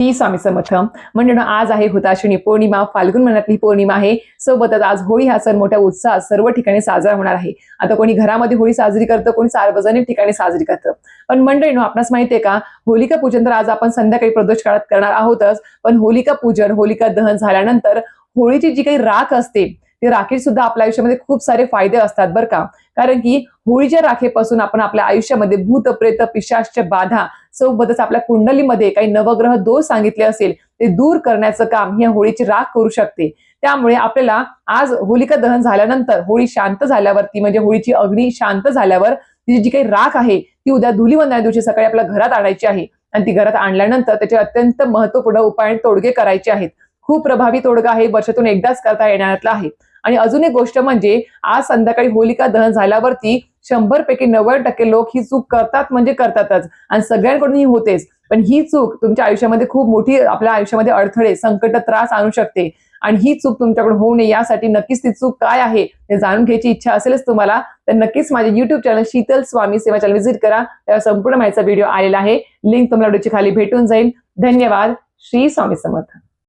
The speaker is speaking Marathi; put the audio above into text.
श्री स्वामी समर्थ. म्हणजे आज आहे हुताशिनी पौर्णिमा, फाल्गुन महिन्यातली पौर्णिमा आहे. सोबतच आज होळी हा सण मोठ्या उत्साहात सर्व ठिकाणी साजरा होणार आहे. आता कोणी घरामध्ये होळी साजरी करतं, कोणी सार्वजनिक ठिकाणी साजरी करतं. पण मंडळींनो, आपणास माहितीये का, होलिका पूजन तर आज आपण संध्याकाळी प्रदोष काळात करणार आहोतच. पण होलिका पूजन, होलिका दहन झाल्यानंतर होळीची जी काही राख असते, ते राखीत सुद्धा आपल्या आयुष्यामध्ये खूप सारे फायदे असतात बरं का. कारण की होळीच्या राखेपासून आपण आपल्या आयुष्यामध्ये भूत प्रेत पिशाचच्या बाधा, सोबतच आपल्या कुंडलीमध्ये काही नवग्रह दोष सांगितले असेल ते दूर करण्याचं काम ही होळीची राख करू शकते. त्यामुळे आपल्याला आज होलिका दहन झाल्यानंतर, होळी शांत झाल्यावरती, म्हणजे होळीची अग्नी शांत झाल्यावर तिची जी काही राख आहे ती उद्या धुलीवंदना दिवशी सकाळी आपल्या घरात आणायची आहे. आणि ती घरात आणल्यानंतर त्याचे अत्यंत महत्वपूर्ण उपाय आणि तोडगे करायचे आहेत. खूप प्रभावी तोडगा आहे, वर्षातून एकदाच करता येण्यातला आहे. आणि अजून एक गोष्ट म्हणजे आज संध्याकाळी होलिका दहन झाल्यावरती 100 पैकी 90% लोक ही चूक करतात, म्हणजे करतातच, आणि सगळ्यांकडून ही होतेच. पण ही चूक तुमच्या आयुष्यामध्ये खूप मोठी, आपल्या आयुष्यामध्ये अडथळे, संकट, त्रास आणू शकते. आणि ही चूक तुमच्याकडून होऊ नये यासाठी नक्कीच ती चूक काय आहे हे जाणून घ्यायची इच्छा असेलच तुम्हाला, तर नक्कीच माझे YouTube चॅनल शीतल स्वामी सेवा चॅनल व्हिजिट करा. त्यावर संपूर्ण माहितीचा व्हिडिओ आलेला आहे. लिंक तुम्हाला व्हिडिओच्या खाली भेटून जाईल. धन्यवाद. श्री स्वामी समर्थ.